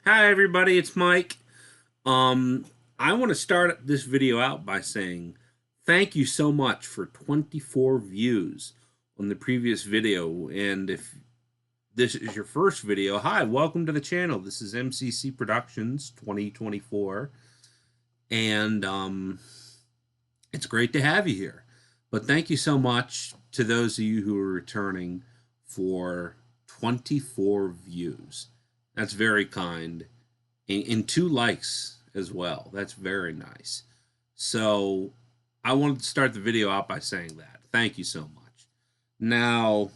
Hi everybody, it's Mike. Um, I want to start this video out by saying thank you so much for 24 views on the previous video. And if this is your first video, hi, welcome to the channel. This is MCC Productions 2024, and it's great to have you here. But thank you so much to those of you who are returning for 24 views. That's very kind. And 2 likes as well. That's very nice. So I wanted to start the video out by saying that. Thank you so much. Now,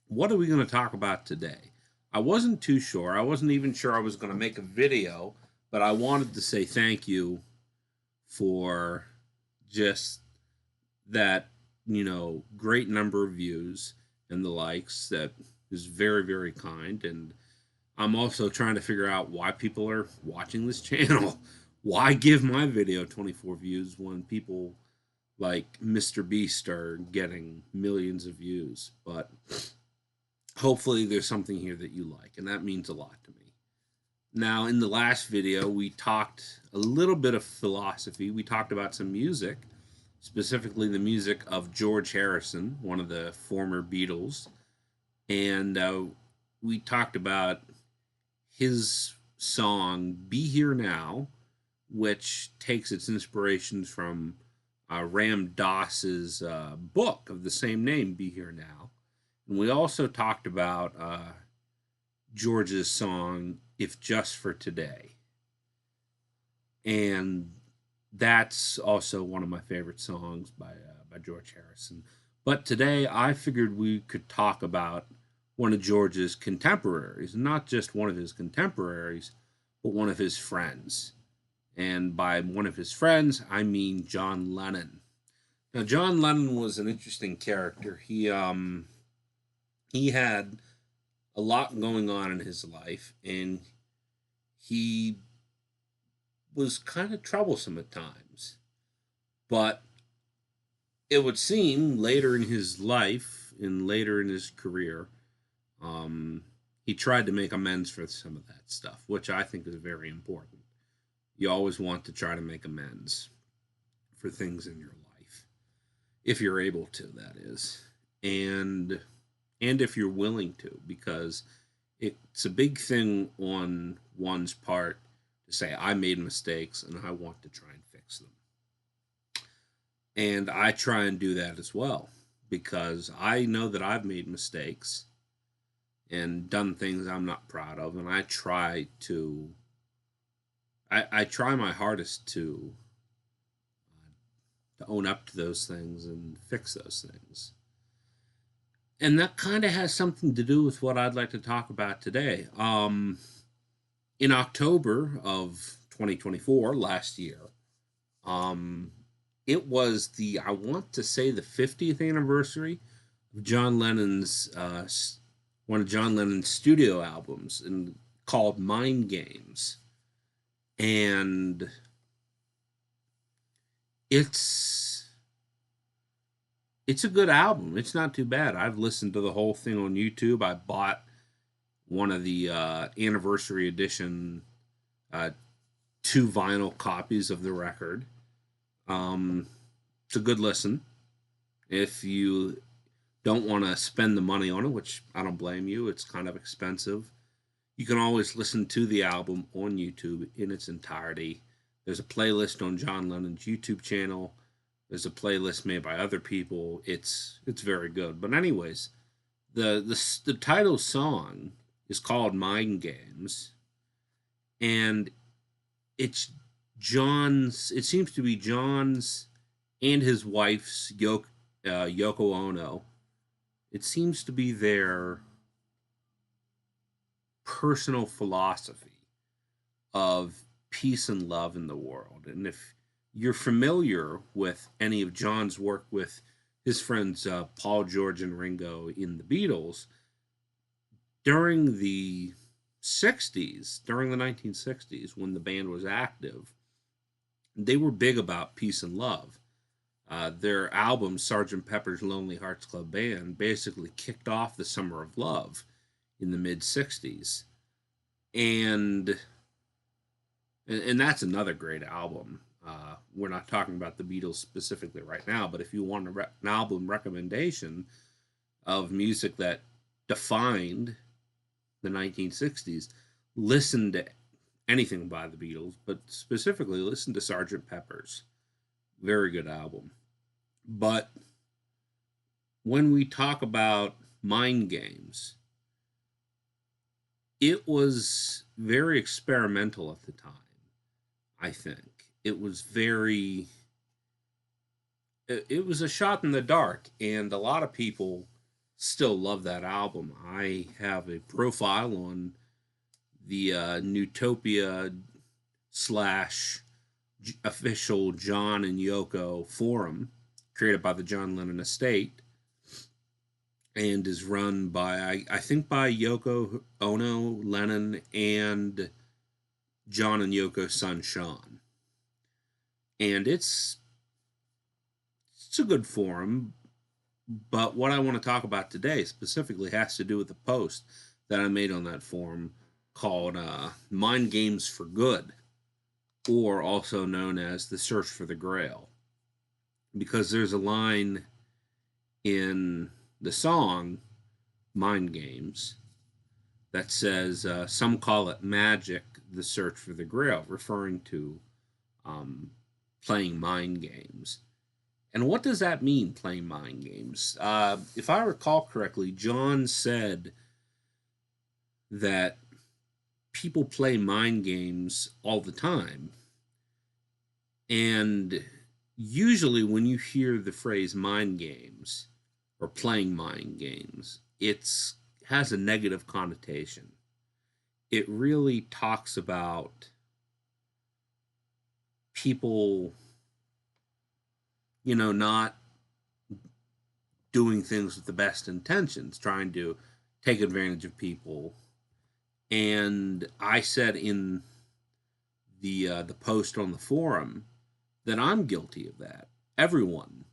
what are we going to talk about today? I wasn't too sure. I wasn't even sure I was going to make a video, but I wanted to say thank you for just that, great number of views and the likes. That is very, very kind. And I'm also trying to figure out why people are watching this channel. Why give my video 24 views when people like Mr. Beast are getting millions of views? But hopefully there's something here that you like, and that means a lot to me. Now, in the last video, we talked a little bit of philosophy. We talked about some music, specifically the music of George Harrison, one of the former Beatles. And we talked about his song "Be Here Now," which takes its inspirations from Ram Dass's book of the same name, "Be Here Now." And we also talked about George's song "If Just for Today," and that's also one of my favorite songs by George Harrison. But today I figured we could talk about one of George's contemporaries, not just one of his contemporaries, but one of his friends. And by one of his friends, I mean John Lennon. Now, John Lennon was an interesting character. He had a lot going on in his life, and he was kind of troublesome at times. But it would seem later in his life and later in his career, he tried to make amends for some of that stuff, which I think is very important. You always want to try to make amends for things in your life, if you're able to, that is, and if you're willing to, because it's a big thing on one's part to say, I made mistakes and I want to try and fix them. And I try and do that as well, because I know that I've made mistakes and done things I'm not proud of, and I try my hardest to own up to those things and fix those things. And that kind of has something to do with what I'd like to talk about today. In October of 2024, last year, it was I want to say, the 50th anniversary of John Lennon's one of John Lennon's studio albums, and called Mind Games. And it's a good album. It's not too bad. I've listened to the whole thing on YouTube. I bought one of the anniversary edition 2 vinyl copies of the record. It's a good listen. If you don't want to spend the money on it, which I don't blame you, it's kind of expensive, you can always listen to the album on YouTube in its entirety. There's a playlist on John Lennon's YouTube channel. There's a playlist made by other people. It's very good. But anyways, the title song is called Mind Games, and it's John's. It seems to be John's and his wife's Yoko Ono. It seems to be their personal philosophy of peace and love in the world. And if you're familiar with any of John's work with his friends Paul, George, and Ringo in the Beatles, during the 1960s, when the band was active, they were big about peace and love. Their album, Sgt. Pepper's Lonely Hearts Club Band, basically kicked off the Summer of Love in the mid 60s. And that's another great album. We're not talking about the Beatles specifically right now, but if you want an album recommendation of music that defined the 1960s, listen to anything by the Beatles, but specifically listen to Sgt. Pepper's. Very good album. But when we talk about Mind Games, it was very experimental at the time, I think. It was very, it was a shot in the dark, and a lot of people still love that album. I have a profile on the Newtopia slash official John and Yoko forum created by the John Lennon estate and is run by, I think, by Yoko Ono, Lennon, and John and Yoko's son Sean. And it's a good forum, but what I want to talk about today specifically has to do with the post that I made on that forum called Mind Games for Good, or also known as The Search for the Grail. Because there's a line in the song Mind Games that says, some call it magic, the search for the grail, referring to playing mind games. And what does that mean, playing mind games? If I recall correctly, John said that people play mind games all the time. And usually when you hear the phrase mind games or playing mind games, it has a negative connotation. It really talks about people, not doing things with the best intentions, trying to take advantage of people. And I said in the post on the forum that I'm guilty of that. Everyone,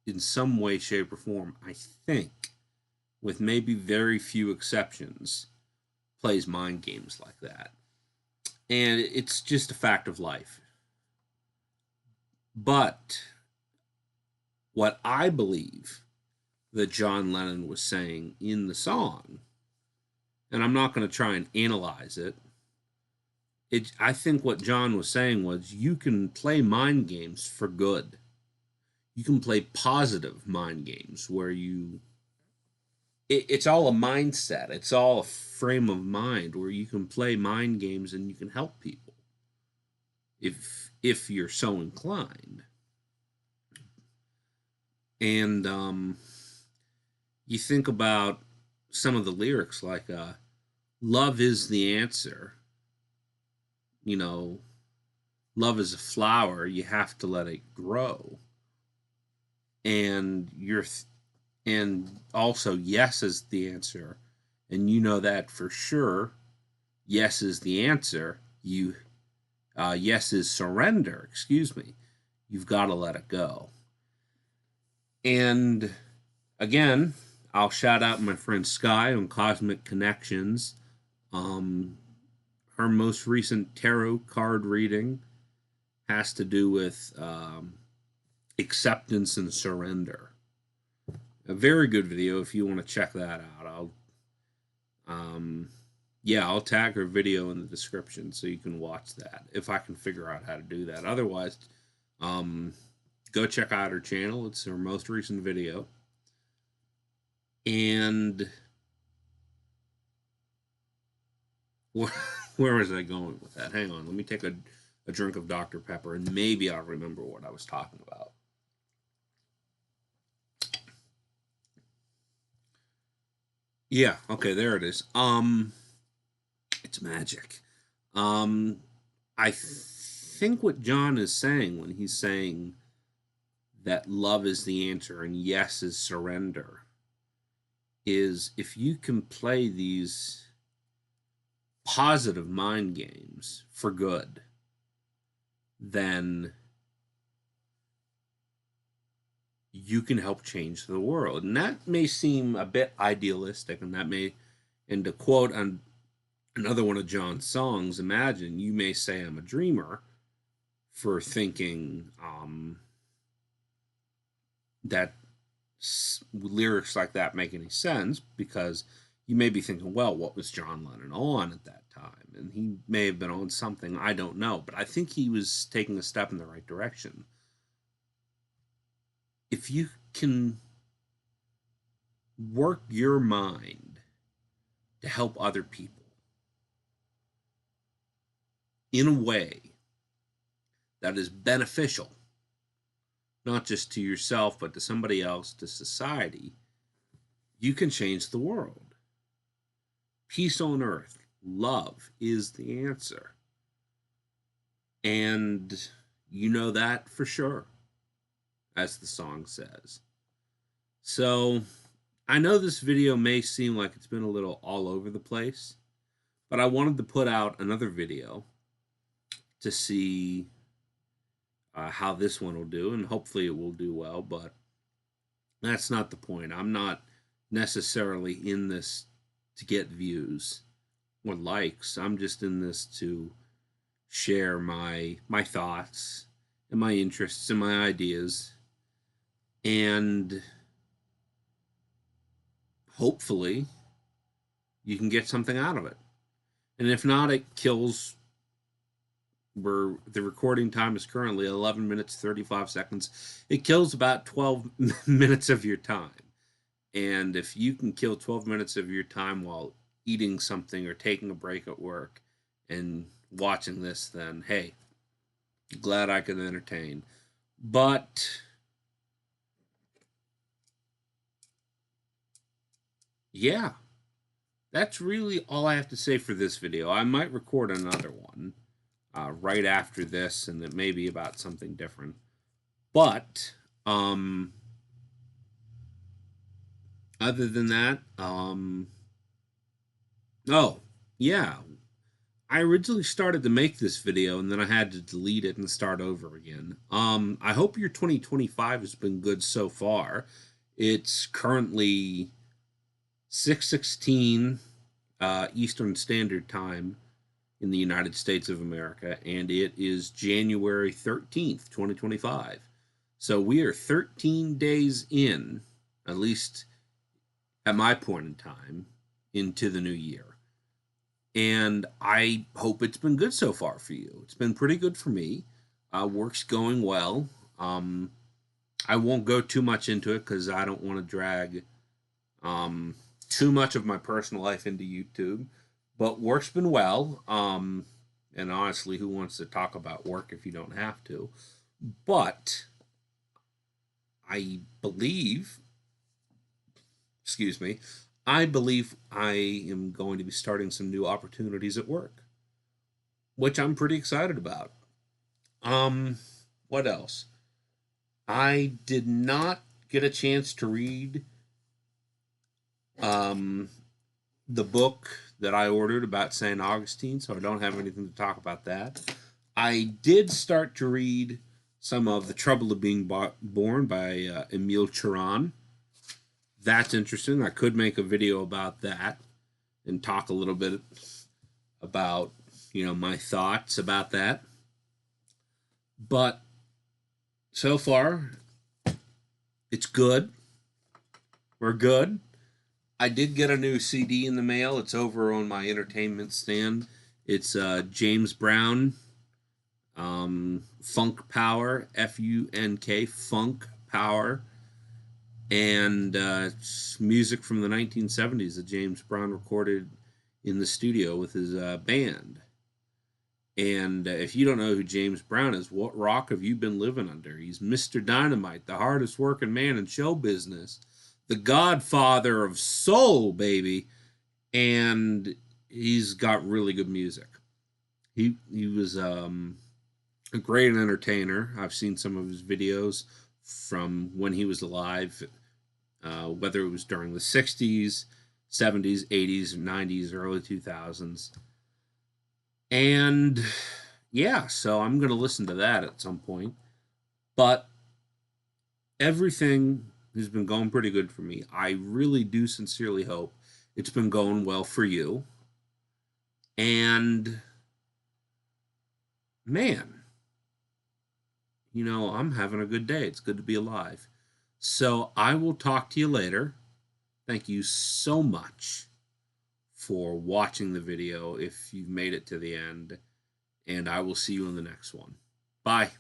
in some way, shape, or form, I think, with maybe very few exceptions, plays mind games like that. And it's just a fact of life. But what I believe that John Lennon was saying in the song, and I'm not going to try and analyze it, I think what John was saying was you can play mind games for good. You can play positive mind games where it's all a mindset. It's all a frame of mind where you can play mind games and you can help people if you're so inclined. And you think about some of the lyrics like love is the answer. Love is a flower, you have to let it grow. And and also yes is the answer, and you know that for sure. Yes is the answer. Yes is surrender, excuse me. You've got to let it go. And again, I'll shout out my friend Sky on Cosmic Connections. Her most recent tarot card reading has to do with acceptance and surrender. A very good video if you want to check that out. I'll tag her video in the description so you can watch that if I can figure out how to do that. Otherwise, go check out her channel. It's her most recent video. And where was I going with that? Hang on, let me take a drink of Dr. Pepper and maybe I'll remember what I was talking about. Yeah, okay, there it is. It's magic. I think what John is saying when he's saying that love is the answer and yes is surrender is if you can play these positive mind games for good, then you can help change the world. And that may seem a bit idealistic, and to quote another one of John's songs, Imagine, you may say I'm a dreamer for thinking that lyrics like that make any sense, because you may be thinking, well, what was John Lennon on at that time? And he may have been on something, I don't know, but I think he was taking a step in the right direction. If you can work your mind to help other people in a way that is beneficial, not just to yourself, but to somebody else, to society, you can change the world. Peace on earth, love is the answer. And you know that for sure, as the song says. So I know this video may seem like it's been a little all over the place, but I wanted to put out another video to see how this one will do, and hopefully it will do well, but that's not the point. I'm not necessarily in this to get views or likes. I'm just in this to share my thoughts and my interests and my ideas, and hopefully you can get something out of it. And if not, it kills, where the recording time is currently 11 minutes 35 seconds. It kills about 12 minutes of your time. And if you can kill 12 minutes of your time while eating something or taking a break at work and watching this, then hey, glad I could entertain. But yeah, that's really all I have to say for this video. I might record another one right after this, and it may be about something different. But other than that, oh yeah, I originally started to make this video and then I had to delete it and start over again. I hope your 2025 has been good so far. It's currently 6:16 Eastern Standard Time in the United States of America, and it is January 13th, 2025. So we are 13 days in, at least at my point in time, into the new year. And I hope it's been good so far for you. It's been pretty good for me. Work's going well. I won't go too much into it because I don't want to drag too much of my personal life into YouTube. But work's been well. And honestly, who wants to talk about work if you don't have to? But I believe, excuse me, I believe I am going to be starting some new opportunities at work, which I'm pretty excited about. What else? I did not get a chance to read the book that I ordered about St. Augustine, so I don't have anything to talk about that. I did start to read some of The Trouble of Being Born by Emile Chiron. That's interesting. I could make a video about that and talk a little bit about, my thoughts about that. But so far, it's good. We're good. I did get a new CD in the mail. It's over on my entertainment stand. It's James Brown, Funk Power, F-U-N-K, Funk Power. And it's music from the 1970s that James Brown recorded in the studio with his band. And if you don't know who James Brown is, what rock have you been living under? He's Mr. Dynamite, the hardest working man in show business, the godfather of soul, baby. And he's got really good music. He was a great entertainer. I've seen some of his videos from when he was alive, whether it was during the 60s, 70s, 80s, 90s, early 2000s. And yeah, so I'm going to listen to that at some point. But everything has been going pretty good for me. I really do sincerely hope it's been going well for you. And man, you know, I'm having a good day. It's good to be alive. So I will talk to you later. Thank you so much for watching the video if you've made it to the end. And I will see you in the next one. Bye.